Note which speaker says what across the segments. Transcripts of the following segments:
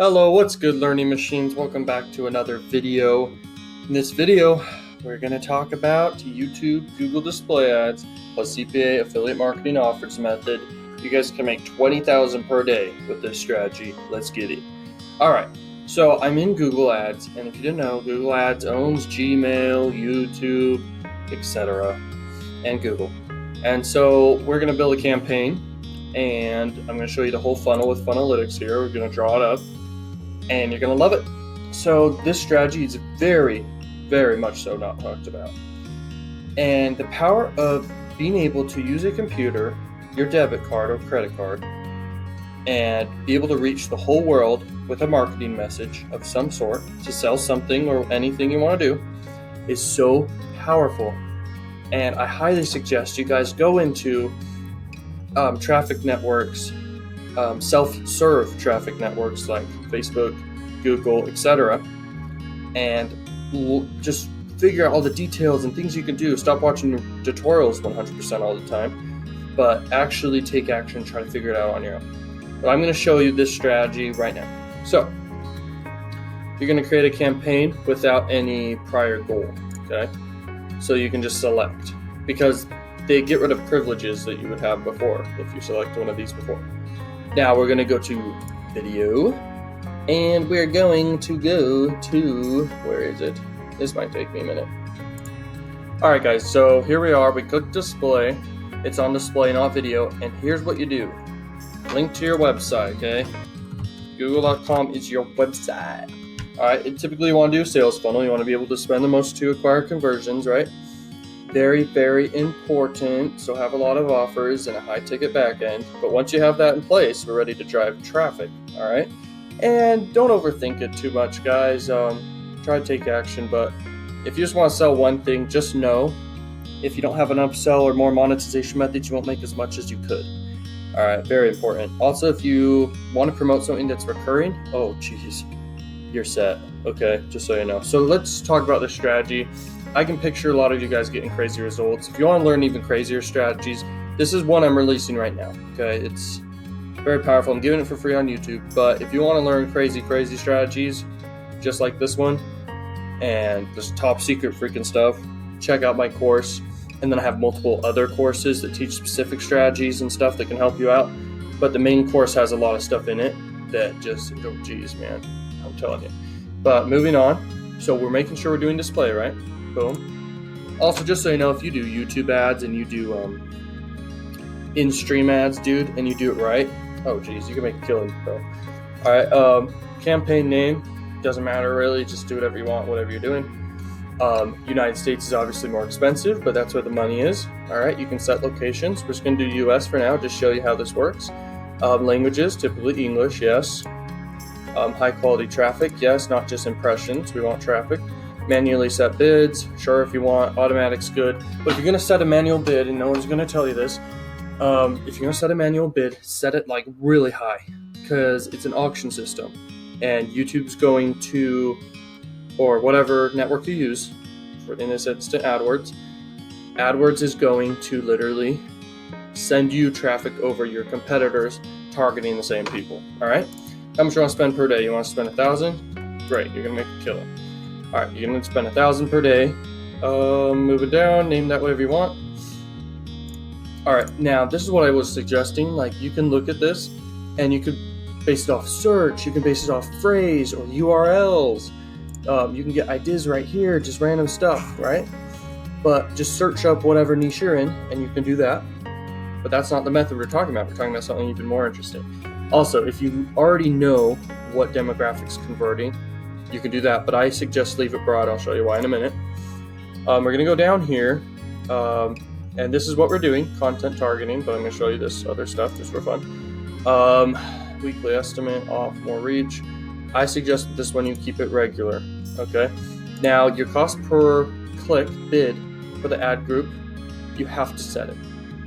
Speaker 1: Hello, what's good, learning machines? Welcome back to another video. In this video, we're going to talk about YouTube Google Display Ads plus CPA affiliate marketing offers method. You guys can make $20,000 per day with this strategy. Let's get it. All right, so I'm in Google Ads, and if you didn't know, Google Ads owns Gmail, YouTube, etc., and Google. And so we're going to build a campaign, and I'm going to show you the whole funnel with Funnelytics here. We're going to draw it up, and you're going to love it. So this strategy is very, very much so not talked about. And the power of being able to use a computer, your debit card or credit card, and be able to reach the whole world with a marketing message of some sort to sell something or anything you want to do is so powerful. And I highly suggest you guys go into traffic networks, self-serve traffic networks like Facebook, Google, etc., and just figure out all the details and things you can do. Stop watching tutorials 100% all the time, but actually take action and try to figure it out on your own. But I'm going to show you this strategy right now. So you're going to create a campaign without any prior goal, okay? So you can just select, because they get rid of privileges that you would have before if you select one of these before. Now we're going to go to video, and we're going to go to, where is it? This might take me a minute. Alright guys, so here we are. We click display. It's on display, not video. And here's what you do. Link to your website, okay? Google.com is your website. Alright, typically you want to do a sales funnel. You want to be able to spend the most to acquire conversions, right? Very, very important. So have a lot of offers and a high ticket back end. But once you have that in place, we're ready to drive traffic. All right. And don't overthink it too much, guys. Try to take action. But if you just want to sell one thing, just know if you don't have an upsell or more monetization methods, you won't make as much as you could. All right. Very important. Also, if you want to promote something that's recurring, oh, geez, you're set. Okay. Just so you know. So let's talk about this strategy. I can picture a lot of you guys getting crazy results. If you want to learn even crazier strategies, this is one I'm releasing right now. Okay, it's very powerful. I'm giving it for free on YouTube. But if you want to learn crazy strategies, just like this one, and this top secret freaking stuff, check out my course. And then I have multiple other courses that teach specific strategies and stuff that can help you out. But the main course has a lot of stuff in it that just, oh geez, man, I'm telling you. But moving on, so we're making sure we're doing display, right? Boom. Also, just so you know, if you do YouTube ads and you do in-stream ads, dude, and you do it right, oh geez, you can make a killing, bro. All right, campaign name doesn't matter really, just do whatever you want, whatever you're doing. United States is obviously more expensive, but that's where the money is. All right, you can set locations. We're just gonna do US for now, just show you how this works. Languages, typically English, yes. High quality traffic, yes, not just impressions. We want traffic. Manually set bids, sure, if you want. Automatic's good, but if you're going to set a manual bid, and no one's going to tell you this, if you're going to set a manual bid, set it like really high, because it's an auction system, and YouTube's going to, or whatever network you use, for in this instance AdWords is going to literally send you traffic over your competitors targeting the same people. All right, how much you want to spend per day? You want to spend $1,000? Great, you're going to make a killing. All right, you're going to spend $1,000 per day. Move it down, name that whatever you want. All right, now this is what I was suggesting. Like, you can look at this and you could base it off search. You can base it off phrase or URLs. You can get ideas right here, just random stuff, right? But just search up whatever niche you're in and you can do that. But that's not the method we're talking about. We're talking about something even more interesting. Also, if you already know what demographics converting, you can do that, but I suggest leave it broad. I'll show you why in a minute. We're going to go down here, and this is what we're doing, content targeting, but I'm going to show you this other stuff just for fun. Weekly estimate, off, more reach. I suggest that this one you keep it regular, okay? Now, your cost per click bid for the ad group, you have to set it,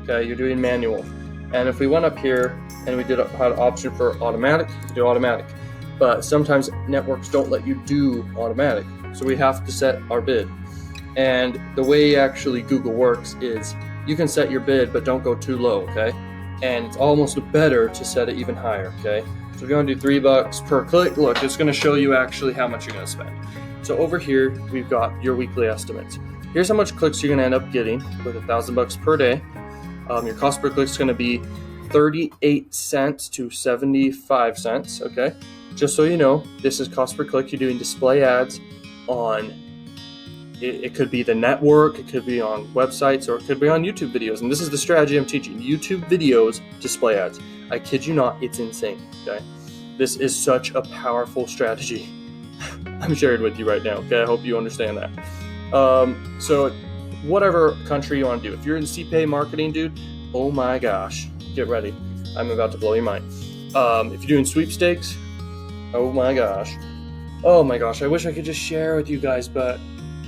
Speaker 1: okay? You're doing manual. And if we went up here and we had an option for automatic, you can do automatic. But sometimes networks don't let you do automatic, so we have to set our bid. And the way actually Google works is you can set your bid, but don't go too low, okay? And it's almost better to set it even higher, okay? So if you want to do $3 per click, look, it's going to show you actually how much you're going to spend. So over here, we've got your weekly estimates. Here's how much clicks you're going to end up getting with $1,000 per day. Your cost per click is going to be 38 cents to 75 cents. Okay. Just so you know, this is cost per click. You're doing display ads on, it could be the network, it could be on websites, or it could be on YouTube videos. And this is the strategy I'm teaching. YouTube videos, display ads. I kid you not, it's insane. Okay. This is such a powerful strategy. I'm sharing with you right now. Okay. I hope you understand that. So whatever country you want to do, if you're in CPA marketing, dude, oh my gosh, get ready. I'm about to blow your mind. If you're doing sweepstakes, oh my gosh, I wish I could just share with you guys, but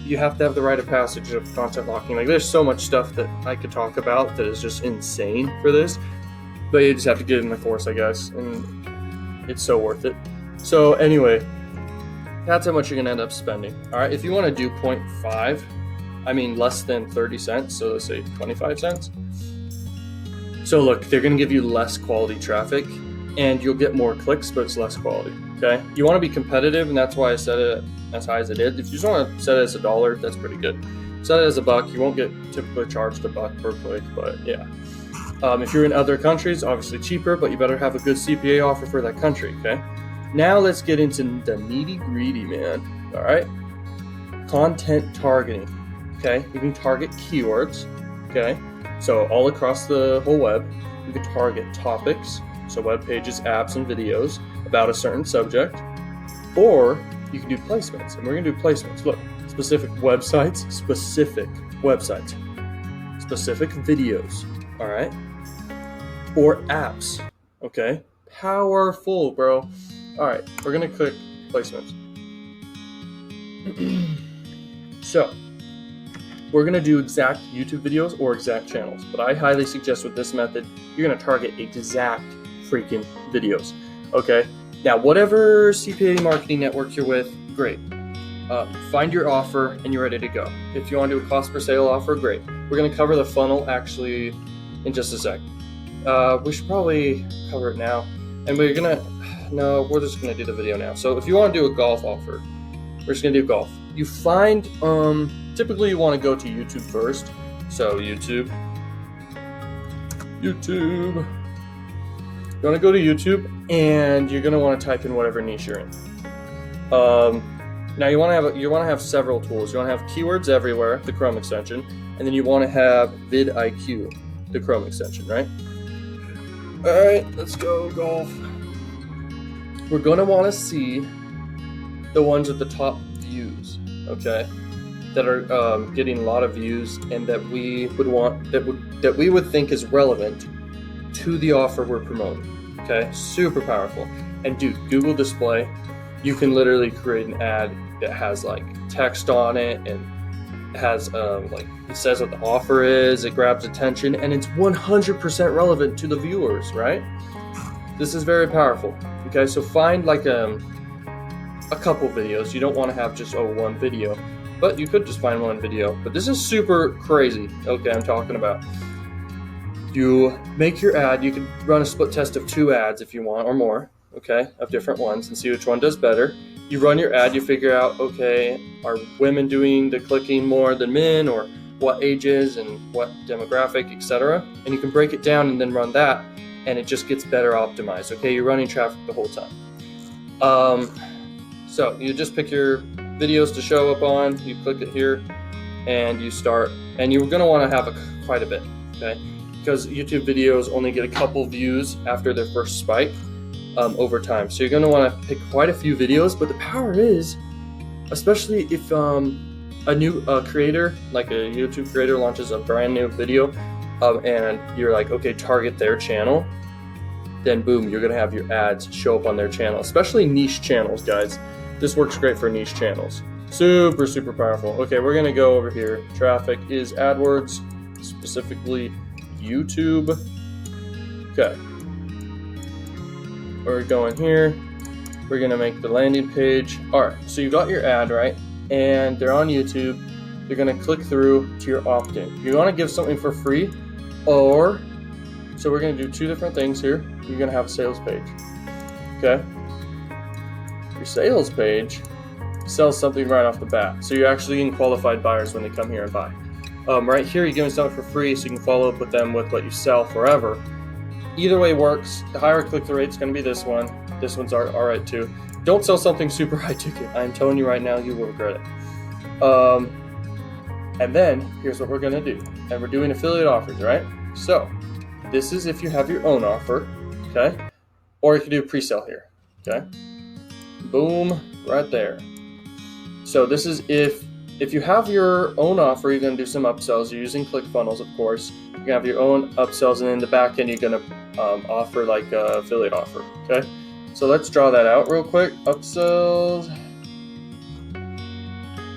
Speaker 1: you have to have the rite of passage of content locking. Like, there's so much stuff that I could talk about that is just insane for this, but you just have to get in the course, I guess, and it's so worth it. So anyway, that's how much you're gonna end up spending. All right, if you want to do 0.5, I mean less than 30 cents, so let's say 25 cents. So look, they're gonna give you less quality traffic, and you'll get more clicks, but it's less quality. Okay, you want to be competitive, and that's why I set it as high as it is. If you just want to set it as $1, that's pretty good. Set it as $1, you won't get typically charged $1 per click, but yeah. If you're in other countries, obviously cheaper, but you better have a good CPA offer for that country. Okay. Now let's get into the nitty gritty, man. All right. Content targeting. Okay, you can target keywords. Okay, so all across the whole web, you can target topics. So web pages, apps, and videos about a certain subject, or you can do placements, and we're going to do placements. Look, specific websites, specific videos, all right, or apps. Okay, powerful, bro. All right, we're going to click placements. So we're going to do exact YouTube videos or exact channels, but I highly suggest with this method, you're going to target exact freaking videos. Okay, now whatever CPA marketing network you're with, great. Find your offer and you're ready to go. If you want to do a cost per sale offer, great. We're going to cover the funnel actually in just a sec. We should probably cover it now, and we're just gonna do the video now. So if you want to do a golf offer, we're just gonna do golf. You find typically you want to go to YouTube first. So YouTube. You want to go to YouTube, and you're going to want to type in whatever niche you're in. Now you want to have several tools. You want to have keywords everywhere, the Chrome extension, and then you want to have vidIQ, the Chrome extension, right? All right, let's go golf. We're going to want to see the ones with the top views, okay, that are getting a lot of views, and that we would think is relevant to the offer we're promoting. Okay, super powerful. And dude, Google Display, you can literally create an ad that has like text on it, and it has like it says what the offer is, it grabs attention, and it's 100% relevant to the viewers, right? This is very powerful. Okay, so find like a couple videos. You don't want to have just one video, but you could just find one video. But this is super crazy. Okay, I'm talking about. You make your ad. You can run a split test of 2 ads if you want, or more, okay, of different ones, and see which one does better. You run your ad, you figure out, okay, are women doing the clicking more than men, or what ages and what demographic, etc. And you can break it down and then run that, and it just gets better optimized. Okay, you're running traffic the whole time. So you just pick your videos to show up on, you click it here, and you start, and you're going to want to have quite a bit, okay? Because YouTube videos only get a couple views after their first spike over time. So you're going to want to pick quite a few videos, but the power is, especially if a new creator, like a YouTube creator, launches a brand new video, and you're like, okay, target their channel, then boom, you're going to have your ads show up on their channel, especially niche channels, guys. This works great for niche channels. Super, super powerful. Okay, we're going to go over here. Traffic is AdWords, specifically YouTube. Okay. We're going here. We're going to make the landing page. All right, so you got your ad, right? And they're on YouTube. You're going to click through to your opt-in. You want to give something for free, or, so we're going to do 2 different things here. You're going to have a sales page. okay? Your sales page sells something right off the bat. So you're actually getting qualified buyers when they come here and buy. Right here, you're giving something for free so you can follow up with them with what you sell forever. Either way works. The higher click-through rate is going to be this one. This one's all right too. Don't sell something super high ticket. I'm telling you right now, you will regret it. And then here's what we're going to do. And we're doing affiliate offers, right? So this is if you have your own offer, okay? Or you can do pre-sale here, okay? Boom, right there. So this is if you have your own offer, you're going to do some upsells. You're using ClickFunnels, of course. You're going to have your own upsells, and in the back end, you're going to offer like an affiliate offer, okay? So let's draw that out real quick. Upsells.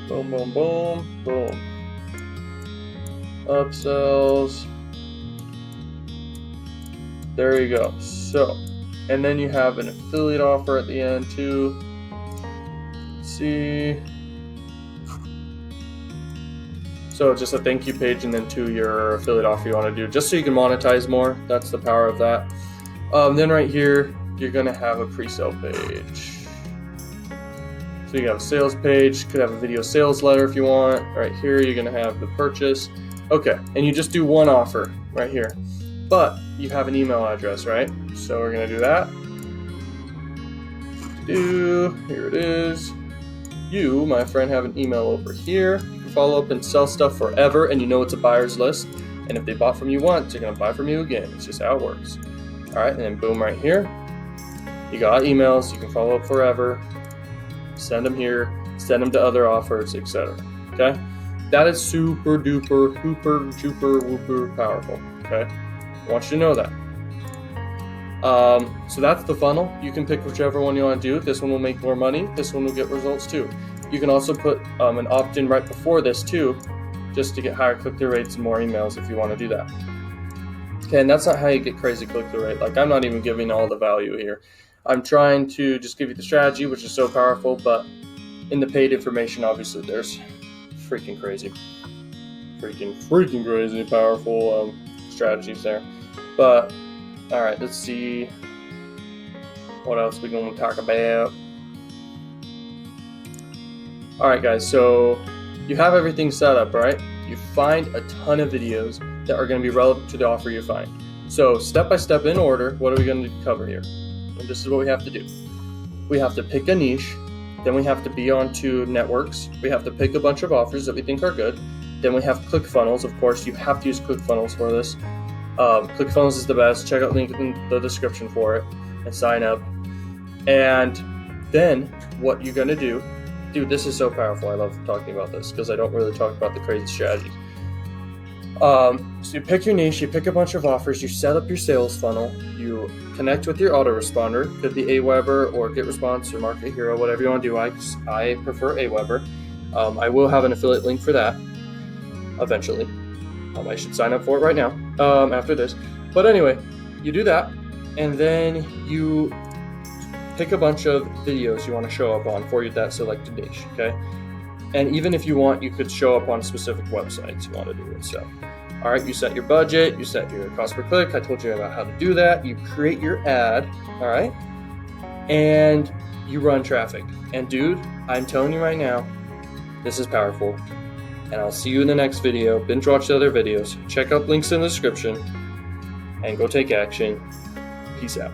Speaker 1: Boom, boom, boom, boom. Upsells. There you go. So, and then you have an affiliate offer at the end too. Let's see. So just a thank you page, and then to your affiliate offer you want to do, just so you can monetize more. That's the power of that. Then right here, you're going to have a pre-sale page. So you have a sales page, could have a video sales letter if you want. Right here, you're going to have the purchase. Okay, and you just do one offer right here. But you have an email address, right? So we're going to do that. Here it is. You, my friend, have an email over here. Follow up and sell stuff forever, and you know it's a buyer's list, and if they bought from you once, they're going to buy from you again. It's just how it works. All right, and then boom, right here, you got emails. You can follow up forever, send them here, send them to other offers, etc. Okay, that is super duper hooper juper whooper powerful. Okay, I want you to know that. So that's the funnel. You can pick whichever one you want to do. This one will make more money. This one will get results too. You can also put an opt-in right before this too, just to get higher click-through rates and more emails if you want to do that. Okay, and that's not how you get crazy click-through rate. Like, I'm not even giving all the value here. I'm trying to just give you the strategy, which is so powerful, but in the paid information, obviously, there's freaking crazy powerful strategies there. But, all right, let's see what else we're going to talk about. All right, guys, so you have everything set up, right? You find a ton of videos that are going to be relevant to the offer you find. So step by step in order, what are we going to cover here? And this is what we have to do. We have to pick a niche, then we have to be onto networks. We have to pick a bunch of offers that we think are good. Then we have ClickFunnels. Of course, you have to use ClickFunnels for this. ClickFunnels is the best. Check out the link in the description for it and sign up. And then what you're going to do, dude, this is so powerful. I love talking about this because I don't really talk about the crazy strategies. So you pick your niche, you pick a bunch of offers, you set up your sales funnel, you connect with your autoresponder. Could be Aweber or GetResponse or Market Hero, whatever you want to do. I prefer Aweber. I will have an affiliate link for that eventually. I should sign up for it right now after this. But anyway, you do that, and then you pick a bunch of videos you want to show up on for that selected niche, okay? And even if you want, you could show up on specific websites you want to do it. So, all right, you set your budget, you set your cost per click. I told you about how to do that. You create your ad, all right? And you run traffic. And dude, I'm telling you right now, this is powerful. And I'll see you in the next video. Binge watch the other videos. Check out links in the description. And go take action. Peace out.